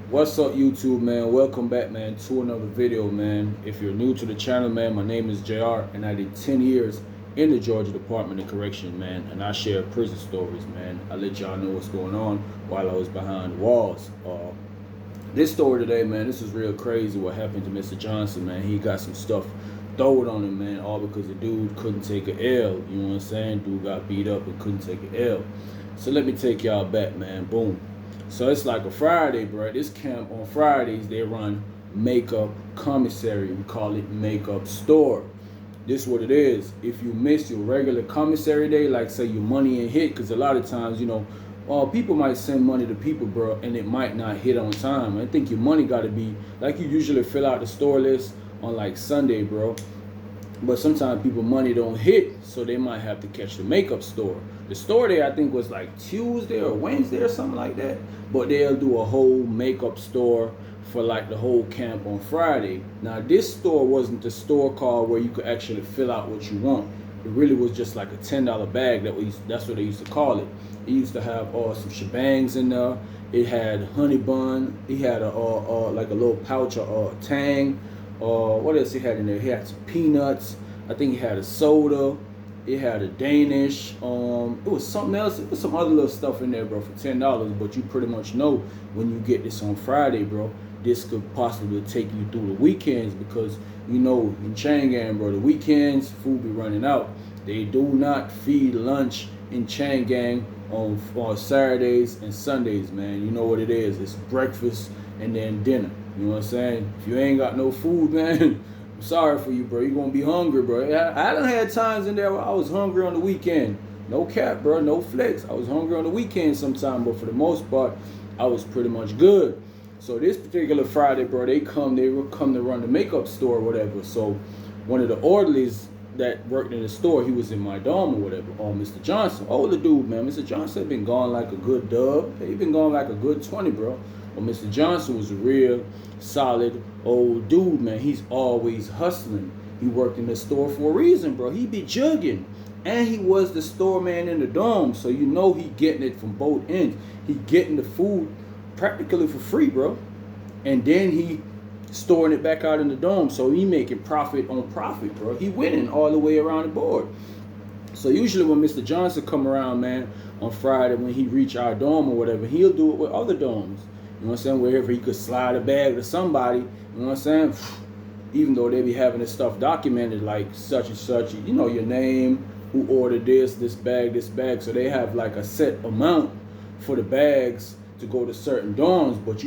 What's up, YouTube, man? Welcome back, man, to another video, man. If you're new to the channel, man, my name is JR, and I did 10 years in the Georgia Department of Correction, man, and I share prison stories, man. I let y'all know what's going on while I was behind walls. This story today, man, this is real crazy what happened to Mr. Johnson, man. He got some stuff thrown on him, man, all because the dude couldn't take an L. You know what I'm saying? Dude got beat up and couldn't take an L. So let me take y'all back, man. Boom. So it's like a Friday, bro. This camp on Fridays, they run makeup commissary. We call it makeup store. This is what it is. If you miss your regular commissary day, like say your money ain't hit, because a lot of times, people might send money to people, bro, and it might not hit on time. I think your money got to be, like you usually fill out the store list on like Sunday, bro. But sometimes people money don't hit, so they might have to catch the makeup store. The store day, I think, was like Tuesday or Wednesday or something like that. But they'll do a whole makeup store for like the whole camp on Friday. Now, this store wasn't the store called where you could actually fill out what you want. It really was just like a $10 bag. That's what they used to call it. It used to have some shebangs in there. It had honey bun. It had like a little pouch of Tang. What else he had in there? He had some peanuts. I think he had a soda. It had a Danish. It was something else. It was some other little stuff in there, bro, for $10. But you pretty much know when you get this on Friday, bro, this could possibly take you through the weekends because, in Changan, bro, the weekends, food be running out. They do not feed lunch in Changan on Saturdays and Sundays, man. You know what it is. It's breakfast and then dinner. You know what I'm saying? If you ain't got no food, man, I'm sorry for you, bro. You're going to be hungry, bro. I done had times in there where I was hungry on the weekend. No cap, bro. No flex. I was hungry on the weekend sometime, but for the most part, I was pretty much good. So this particular Friday, bro, they would come to run the makeup store or whatever. So one of the orderlies that worked in the store, he was in my dorm or whatever. Mr. Johnson, older dude, man. Mr. Johnson had been gone like a good dub. He been gone like a good 20, bro. Well, Mr. Johnson was a real solid old dude, man. He's always hustling. He worked in the store for a reason, bro. He be jugging. And he was the store man in the dorm. So he getting it from both ends. He getting the food practically for free, bro. And then he storing it back out in the dorm. So he making profit on profit, bro. He winning all the way around the board. So usually when Mr. Johnson come around, man, on Friday when he reach our dorm or whatever, he'll do it with other dorms. You know what I'm saying? Wherever he could slide a bag to somebody, you know what I'm saying? Even though they be having this stuff documented like such and such, your name, who ordered this bag. So they have like a set amount for the bags to go to certain dorms. But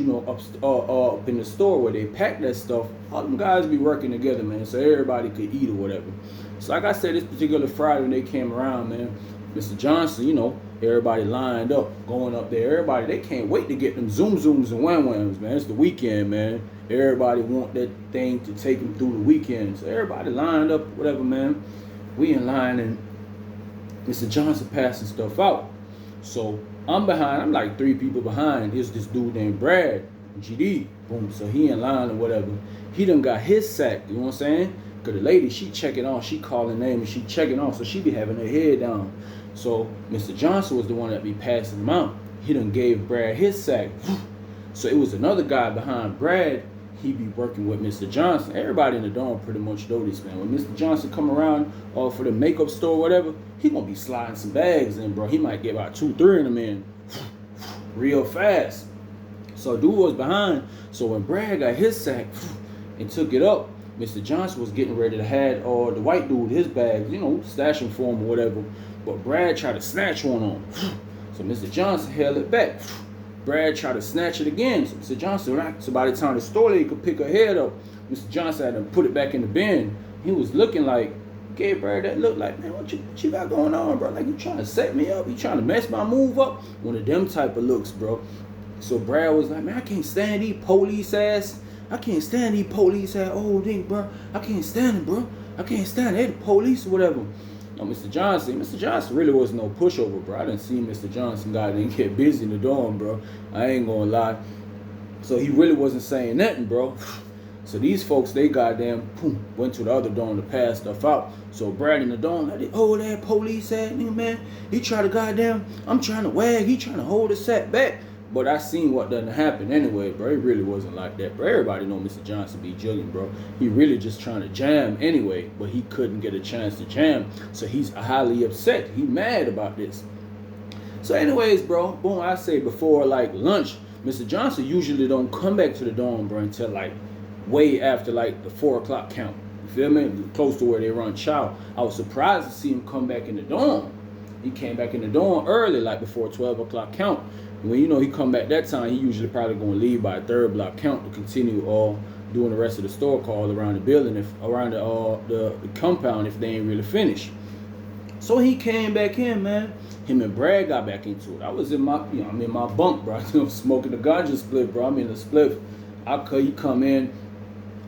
up in the store where they pack that stuff, all them guys be working together, man. So everybody could eat or whatever. So like I said, this particular Friday when they came around, man, Mr. Johnson, everybody lined up, going up there. Everybody, they can't wait to get them zooms and whams, man. It's the weekend, man. Everybody want that thing to take them through the weekend. So everybody lined up, whatever, man. We in line, and Mr. Johnson passing stuff out. So I'm behind. I'm like 3 people behind. There's this dude named Brad, GD. Boom. So he in line or whatever. He done got his sack. You know what I'm saying? Because the lady, she checking on. She calling name and she checking on. So she be having her head down. So Mr. Johnson was the one that be passing him out. He done gave Brad his sack. So it was another guy behind Brad. He be working with Mr. Johnson. Everybody in the dorm pretty much know this, man. When Mr. Johnson come around for the makeup store or whatever, he gonna be sliding some bags in, bro. He might get about 2-3 of them in real fast. So dude was behind. So when Brad got his sack and took it up, Mr. Johnson was getting ready to have the white dude his bags, stashing for him or whatever. But Brad tried to snatch one on him. So Mr. Johnson held it back. Brad tried to snatch it again. So Mr. Johnson, so by the time the store lady could pick her head up, Mr. Johnson had to put it back in the bin. He was looking like, gave Brad that look like, man, what you got going on, bro? Like, you trying to set me up? You trying to mess my move up? One of them type of looks, bro. So Brad was like, man, I can't stand these police ass. I can't stand these police ass old thing, bro. I can't stand it, bro. I can't stand it. They the police or whatever. Now, Mr. Johnson really wasn't no pushover, bro. I didn't see Mr. Johnson didn't get busy in the dorm, bro. I ain't gonna lie. So he really wasn't saying nothing, bro. So these folks, they went to the other dorm to pass stuff out. So Brad in the dorm, like, oh, that police ass nigga, man. He try to I'm trying to wag. He trying to hold the sack back. But I seen what done happen anyway, bro. It really wasn't like that, bro. Everybody know Mr. Johnson be jugging, bro. He really just trying to jam anyway, but he couldn't get a chance to jam. So he's highly upset. He mad about this. So anyways, bro, boom, I say before like lunch, Mr. Johnson usually don't come back to the dorm, bro, until like way after like the 4 o'clock count. You feel me? Close to where they run chow. I was surprised to see him come back in the dorm. He came back in the dorm early, like before 12 o'clock count. When you know he come back that time, he usually probably gonna leave by a 3rd block count to continue doing the rest of the store call around the building, if around the compound, if they ain't really finished. So he came back in, man. Him and Brad got back into it. I was in my, I'm in my bunk, bro. I'm smoking the ganja split, bro. I'm in the split. He come in.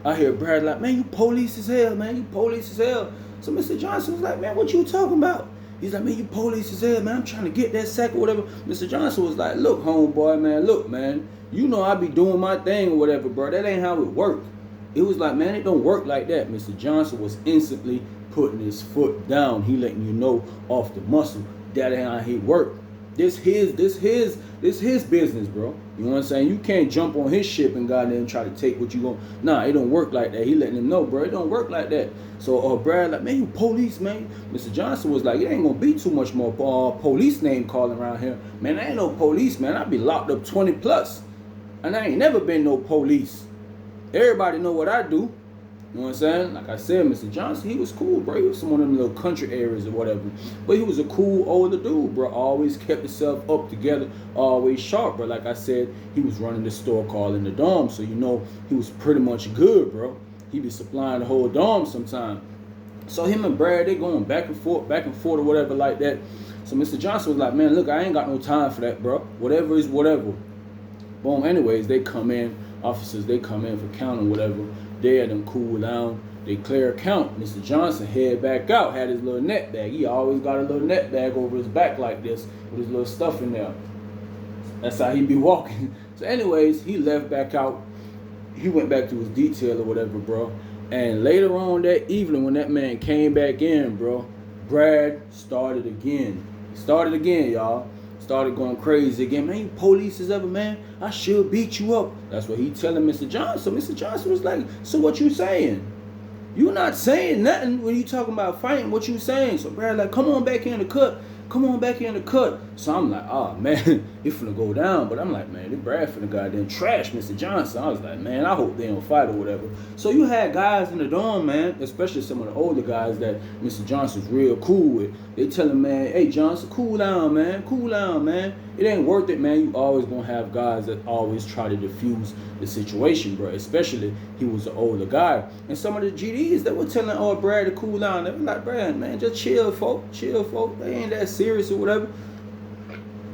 I hear Brad like, man, you police as hell, man. You police as hell. So Mr. Johnson was like, man, what you talking about? He's like, man, you police as hell, man. I'm trying to get that sack or whatever. Mr. Johnson was like, look, homeboy, man, look, man. You know I be doing my thing or whatever, bro. That ain't how it work. It was like, man, it don't work like that. Mr. Johnson was instantly putting his foot down. He letting you know off the muscle that ain't how he work. This his business, bro. You know what I'm saying? You can't jump on his ship and goddamn try to take what you want. Nah, it don't work like that. He letting him know, bro. It don't work like that. So Brad like, man, you police, man. Mr. Johnson was like, it ain't gonna be too much more police name calling around here. Man, I ain't no police, man. I be locked up 20 plus. And I ain't never been no police. Everybody know what I do. You know what I'm saying? Like I said, Mr. Johnson, he was cool, bro. He was from one of them little country areas or whatever. But he was a cool older dude, bro. Always kept himself up together, always sharp, bro. Like I said, he was running the store called in the dorm, so you know he was pretty much good, bro. He be supplying the whole dorm sometime. So him and Brad, they going back and forth or whatever like that. So Mr. Johnson was like, man, look, I ain't got no time for that, bro. Whatever is whatever. Boom. Anyways, they come in, officers, they come in for counting whatever. They had them cool down. They clear count. Mr. Johnson head back out, had his little net bag. He always got a little net bag over his back like this with his little stuff in there. That's how he be walking. So anyways, he left back out. He went back to his detail or whatever, bro. And later on that evening when that man came back in, bro, Brad started again. He started again, y'all. Started going crazy again. Man, you police as ever, man. I should beat you up. That's what he telling Mr. Johnson. Mr. Johnson was like, so what you saying? You not saying nothing when you talking about fighting. What you saying? So Brad like, come on back in the cut. Come on back in the cut. So I'm like, oh man, it finna go down. But I'm like, man, this Brad finna goddamn trash Mr. Johnson. I was like, man, I hope they don't fight or whatever. So you had guys in the dorm, man, especially some of the older guys that Mr. Johnson's real cool with. They tell him, man, hey Johnson, cool down, man. Cool down, man. It ain't worth it, man. You always gonna have guys that always try to diffuse the situation, bro. Especially he was an older guy. And some of the GDs, they were telling Brad to cool down. They were like, Brad, man, just chill, folk. Chill, folk. They ain't that serious or whatever.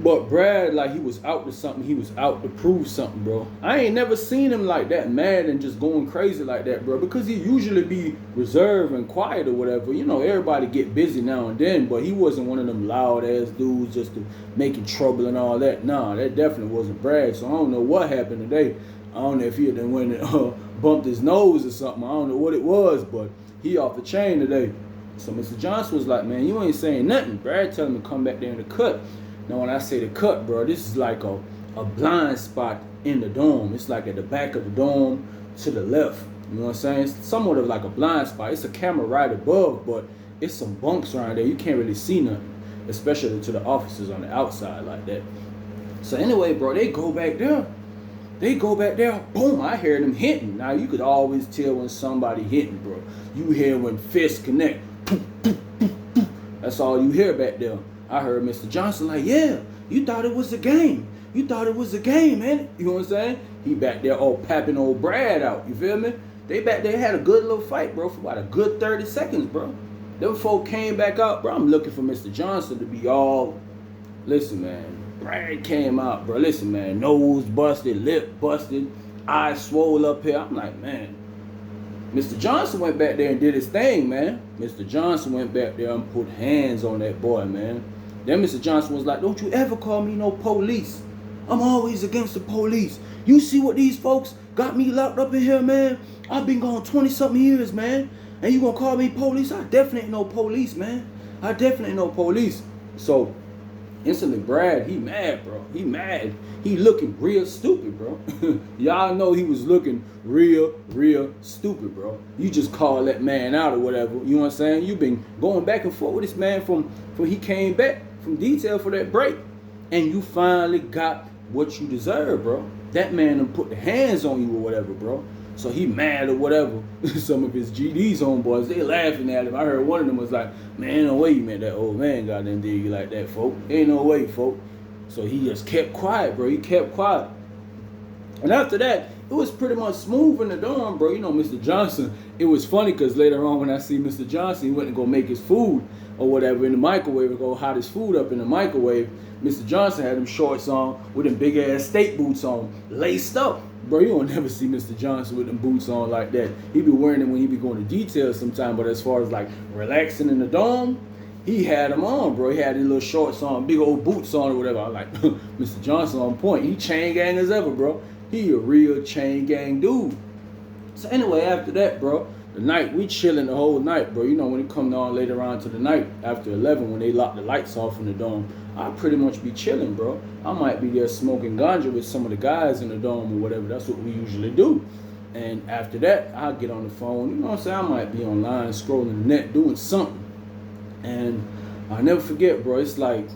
But Brad, like, he was out to something. He was out to prove something, bro. I ain't never seen him like that mad and just going crazy like that, bro. Because he usually be reserved and quiet or whatever. You know, everybody get busy now and then. But he wasn't one of them loud-ass dudes just to making trouble and all that. Nah, that definitely wasn't Brad. So I don't know what happened today. I don't know if he had went and bumped his nose or something. I don't know what it was, but he off the chain today. So Mr. Johnson was like, man, you ain't saying nothing. Brad telling him to come back there in the cut. Now, when I say the cut, bro, this is like a blind spot in the dome. It's like at the back of the dome to the left. You know what I'm saying? It's somewhat of like a blind spot. It's a camera right above, but it's some bunks around there. You can't really see nothing, especially to the officers on the outside like that. So anyway, bro, they go back there. They go back there. Boom, I hear them hitting. Now, you could always tell when somebody hitting, bro. You hear when fists connect. That's all you hear back there. I heard Mr. Johnson like, yeah, you thought it was a game. You thought it was a game, man. You know what I'm saying? He back there all papping old Brad out. You feel me? They back there had a good little fight, bro, for about a good 30 seconds, bro. Them folk came back out, bro. I'm looking for Mr. Johnson to be all, listen, man. Brad came out, bro. Listen, man. Nose busted, lip busted, eyes swole up here. I'm like, man. Mr. Johnson went back there and did his thing, man. Mr. Johnson went back there and put hands on that boy, man. Then Mr. Johnson was like, don't you ever call me no police. I'm always against the police. You see what these folks got me locked up in here, man? I've been gone 20-something years, man. And you gonna call me police? I definitely ain't no police, man. I definitely ain't no police. So Instantly, Brad, he mad, bro. He mad. He looking real stupid, bro. Y'all know he was looking real stupid, bro. You just call that man out or whatever. You know what I'm saying? You been going back and forth with this man from he came back from detail for that break. And you finally got what you deserve, bro. That man done put the hands on you or whatever, bro. So he mad or whatever. Some of his GD's homeboys, they laughing at him. I heard one of them was like, man, ain't no way you meant that old man got them dig you like that, folk. Ain't no way, folk. So he just kept quiet, bro. He kept quiet. And after that, it was pretty much smooth in the dorm, bro. You know, Mr. Johnson, it was funny because later on when I see Mr. Johnson, he went to go make his food or whatever in the microwave and go hot his food up in the microwave. Mr. Johnson had them shorts on with them big ass state boots on, laced up. Bro, you don't never see Mr. Johnson with them boots on like that. He be wearing them when he be going to details sometime, but as far as like relaxing in the dorm, he had them on, bro. He had his little shorts on, big old boots on or whatever. I'm like, Mr. Johnson on point. He chain gang as ever, bro. He a real chain gang dude. So anyway, after that, bro, the night, we chilling the whole night, bro. You know, when it come on later on to the night, after 11, when they lock the lights off in the dorm, I pretty much be chilling, bro. I might be there smoking ganja with some of the guys in the dorm or whatever. That's what we usually do. And after that, I'll get on the phone. You know what I'm saying? I might be online scrolling the net, doing something. And I'll never forget, bro. It's like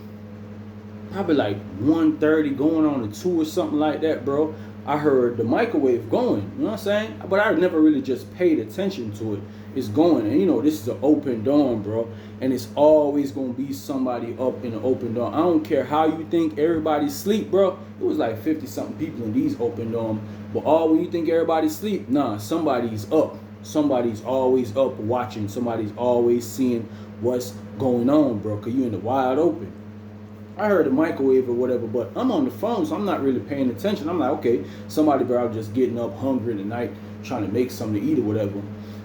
probably like 1:30 going on to 2 or something like that, bro. I heard the microwave going, you know what I'm saying? But I never really just paid attention to it. It's going, and you know, this is an open dorm, bro. And it's always gonna be somebody up in an open dorm. I don't care how you think everybody sleep, bro. It was like 50-something people in these open dorms. But when you think everybody sleep, nah, somebody's up. Somebody's always up watching. Somebody's always seeing what's going on, bro, because you in the wide open. I heard the microwave or whatever, but I'm on the phone, so I'm not really paying attention. I'm like, okay, somebody probably just getting up hungry in the night, trying to make something to eat or whatever.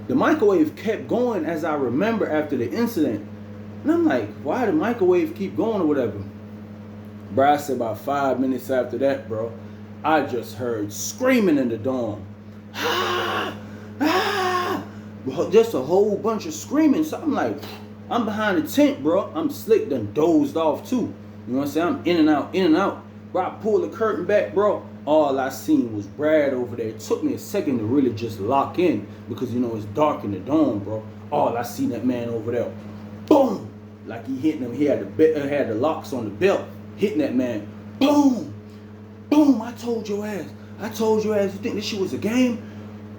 The microwave kept going as I remember after the incident. And I'm like, why the microwave keep going or whatever? Bro, I said about 5 minutes after that, bro, I just heard screaming in the dorm. Ah! Ah! Just a whole bunch of screaming. So I'm like, I'm behind the tent, bro. I'm slick, done dozed off too. You know what I'm saying? I'm in and out. Bro, I pulled the curtain back, bro. All I seen was Brad over there. It took me a second to really just lock in because, you know, it's dark in the dorm, bro. All I seen that man over there. Boom! Like he hitting him. He had the locks on the belt. Hitting that man. Boom! Boom! I told your ass. You think this shit was a game?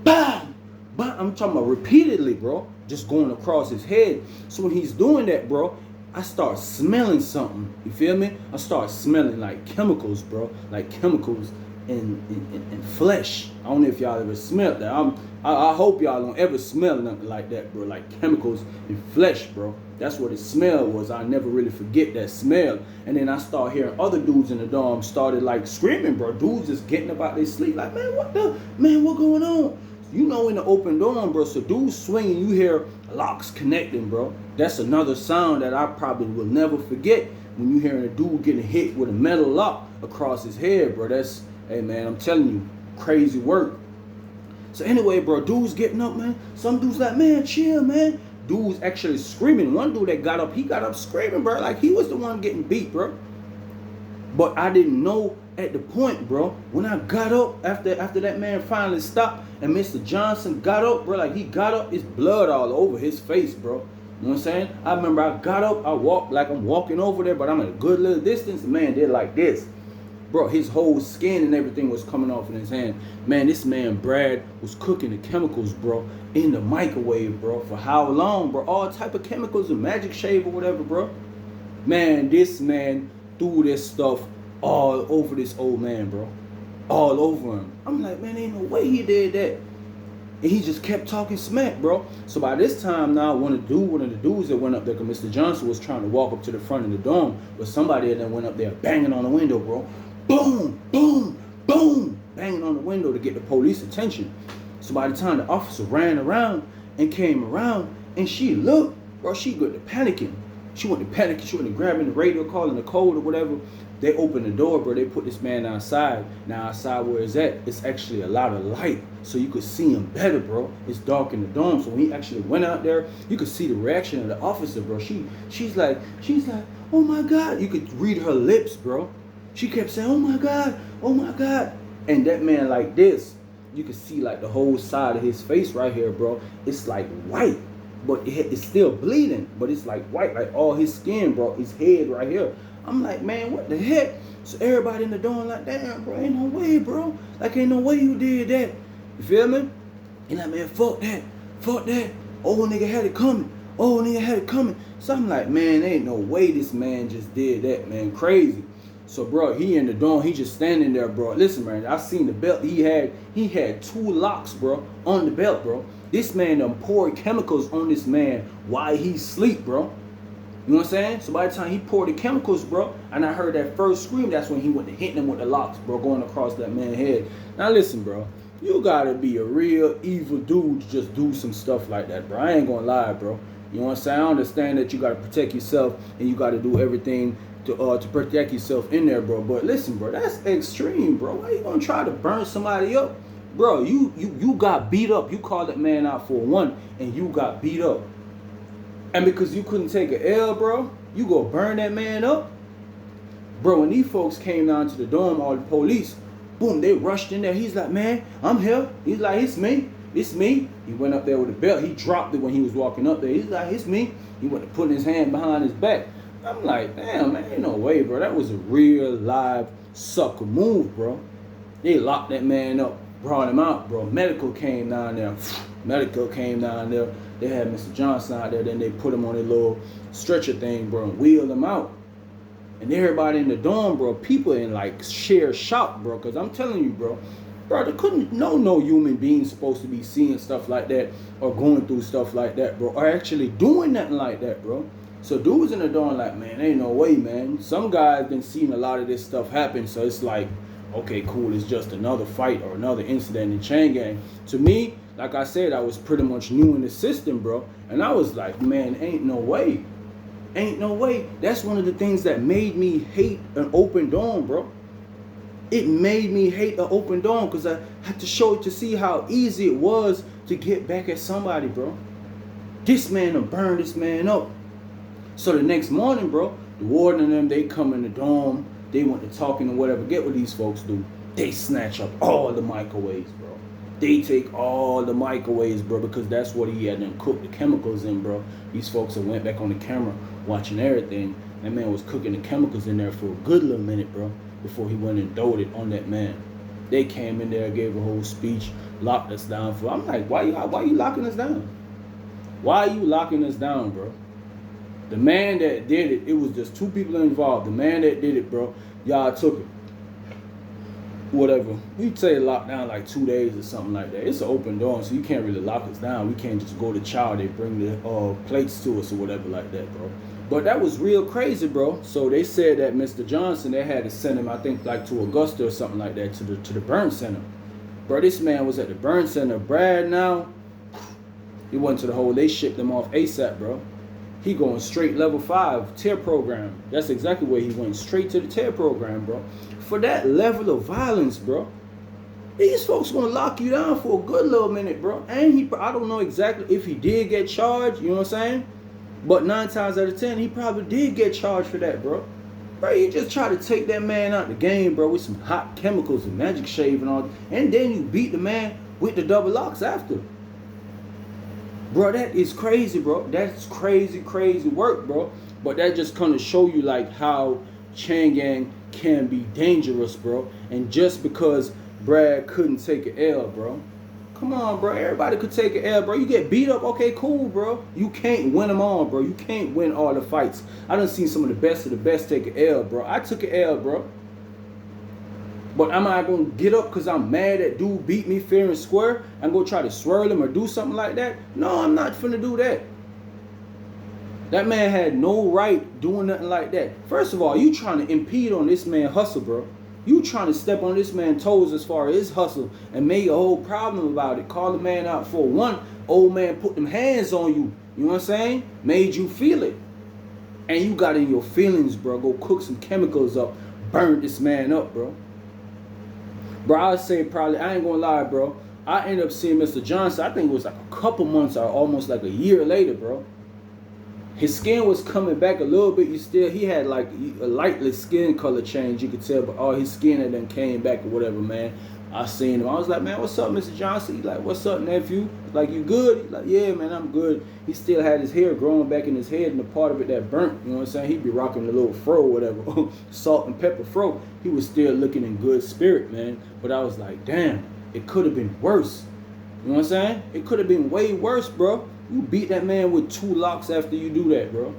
Bam! But I'm talking about repeatedly, bro. Just going across his head. So when he's doing that, bro, I start smelling something. You feel me? I start smelling like chemicals, bro. Like chemicals in flesh. I don't know if y'all ever smelled that. I hope y'all don't ever smell nothing like that, bro. Like chemicals in flesh, bro. That's what the smell was. I never really forget that smell. And then I start hearing other dudes in the dorm started like screaming, bro. Dudes just getting up out their sleep. Like, what going on? You know, in the open dorm, bro, so dudes swinging, you hear locks connecting, bro. That's another sound that I probably will never forget when you hearing a dude getting hit with a metal lock across his head, bro. That's, hey, man, I'm telling you, crazy work. So anyway, bro, dudes getting up, man. Some dudes like, man, chill, man. Dudes actually screaming. One dude that got up, he got up screaming, bro, like he was the one getting beat, bro. But I didn't know at the point, bro, when I got up after that man finally stopped and Mr. Johnson got up, bro, like he got up, his blood all over his face, bro. You know what I'm saying? I remember I got up, I walked like I'm walking over there, but I'm at a good little distance. The man did like this. Bro, his whole skin and everything was coming off in his hand. Man, this man, Brad, was cooking the chemicals, bro, in the microwave, bro. For how long, bro? All type of chemicals, a magic shave or whatever, bro. Man, this man threw this stuff all over this old man, bro. All over him. I'm like, man, ain't no way he did that. And he just kept talking smack, bro. So by this time now, one of the dudes that went up there, because Mr. Johnson was trying to walk up to the front of the dorm, but somebody that went up there banging on the window, bro. Boom, boom, boom, banging on the window to get the police attention. So by the time the officer ran around and came around and she looked, bro, she got to panicking. She went to panicking. She went to grabbing the radio, calling the code or whatever. They opened the door, bro. They put this man outside. Now outside where it's at, it's actually a lot of light, so you could see him better, bro. It's dark in the dorm, so when he actually went out there, you could see the reaction of the officer, bro. She's like, oh my God. You could read her lips, bro. She kept saying, oh my God, oh my God. And that man like this, you could see like the whole side of his face right here, bro. It's like white, but it's still bleeding, but it's like white, like all his skin, bro. His head right here. I'm like, man, what the heck? So everybody in the door like, damn, bro, ain't no way, bro. Like, ain't no way you did that. You feel me? And like, man, fuck that. Fuck that. Old nigga had it coming. Old nigga had it coming. So I'm like, man, ain't no way this man just did that, man. Crazy. So, bro, he in the dorm. He just standing there, bro. Listen, man, I seen the belt. He had 2 locks, bro, on the belt, bro. This man done poured chemicals on this man while he sleep, bro. You know what I'm saying? So by the time he poured the chemicals, bro, and I heard that first scream, that's when he went to hitting him with the locks, bro, going across that man's head. Now listen, bro, you gotta be a real evil dude to just do some stuff like that, bro. I ain't gonna lie, bro. You know what I'm saying? I understand that you gotta protect yourself and you gotta do everything to protect yourself in there, bro. But listen, bro, that's extreme, bro. Why you gonna try to burn somebody up? Bro, you got beat up. You called that man out for one and you got beat up. And because you couldn't take an L, bro, you go burn that man up? Bro, when these folks came down to the dorm, all the police, boom, they rushed in there. He's like, man, I'm here. He's like, it's me. It's me. He went up there with a belt. He dropped it when he was walking up there. He's like, it's me. He went to putting his hand behind his back. I'm like, damn, man, ain't no way, bro. That was a real live sucker move, bro. They locked that man up, brought him out, bro. Medical came down there. Medical came down there. They had Mr. Johnson out there. Then they put him on a little stretcher thing, bro, and wheeled him out. And everybody in the dorm, bro, people in like sheer shock, bro. Because I'm telling you, bro, there couldn't no human being supposed to be seeing stuff like that or going through stuff like that, bro, or actually doing nothing like that, bro. So dudes in the dorm like, man, ain't no way, man. Some guys been seeing a lot of this stuff happen, so it's like, okay, cool, it's just another fight or another incident in chain gang. To me, like I said, I was pretty much new in the system, bro. And I was like, man, ain't no way. Ain't no way. That's one of the things that made me hate an open dorm, bro. It made me hate an open dorm because I had to show it to see how easy it was to get back at somebody, bro. This man done burned this man up. So the next morning, bro, the warden and them, they come in the dorm. They went to talking and whatever. Get what these folks do. They snatch up all the microwaves, bro. They take all the microwaves, bro, because that's what he had them cook the chemicals in, bro. These folks that went back on the camera watching everything. That man was cooking the chemicals in there for a good little minute, bro, before he went and doted on that man. They came in there, gave a whole speech, locked us down for. I'm like, why you locking us down? Why are you locking us down, bro? The man that did it, it was just 2 people involved. The man that did it, bro, y'all took it. Whatever. We say locked down like 2 days or something like that. It's an open door, so you can't really lock us down. We can't just go to chow. They bring the plates to us or whatever like that, bro. But that was real crazy, bro. So they said that Mr. Johnson, they had to send him, I think, like to Augusta or something like that, to the burn center. Bro, this man was at the burn center. Brad now, he went to the hole. They shipped him off ASAP, bro. He going straight level 5 tier program. That's exactly where he went, straight to the tier program, bro. For that level of violence, bro, these folks gonna lock you down for a good little minute, bro. And I don't know exactly if he did get charged, you know what I'm saying? But 9 times out of 10, he probably did get charged for that, bro. Bro, you just try to take that man out the game, bro, with some hot chemicals and magic shave and all, and then you beat the man with the double locks after. Bro, that is crazy, bro. That's crazy, crazy work, bro. But that just kind of show you like how chain gang can be dangerous, bro. And just because Brad couldn't take an L, bro. Come on, bro. Everybody could take an L, bro. You get beat up, okay, cool, bro. You can't win them all, bro. You can't win all the fights. I done seen some of the best take an L, bro. I took an L, bro. But am I going to get up because I'm mad that dude beat me fair and square and go try to swirl him or do something like that? No, I'm not finna do that. That man had no right doing nothing like that. First of all, you trying to impede on this man's hustle, bro. You trying to step on this man's toes as far as his hustle and make a whole problem about it. Call the man out for one. Old man put them hands on you. You know what I'm saying? Made you feel it. And you got in your feelings, bro. Go cook some chemicals up. Burn this man up, bro. Bro, I'd say probably, I ain't gonna lie, bro. I ended up seeing Mr. Johnson, I think it was like a couple months or almost like a year later, bro. His skin was coming back a little bit. He had like a lightly skin color change, you could tell, but all his skin had then came back or whatever, man. I seen him. I was like, man, what's up, Mr. Johnson? He like, what's up, nephew? Like, you good? He like, yeah, man, I'm good. He still had his hair growing back in his head, and the part of it that burnt, you know what I'm saying? He'd be rocking the little fro or whatever, salt and pepper fro. He was still looking in good spirit, man. But I was like, damn, it could have been worse. You know what I'm saying? It could have been way worse, bro. You beat that man with 2 locks after you do that, bro.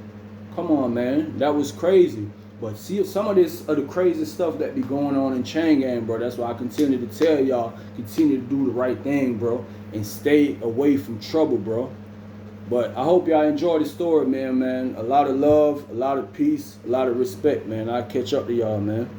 Come on, man. That was crazy. But see, some of this are the crazy stuff that be going on in chain gang, bro. That's why I continue to tell y'all, continue to do the right thing, bro, and stay away from trouble, bro. But I hope y'all enjoy the story, man. A lot of love, a lot of peace, a lot of respect, man. I'll catch up to y'all, man.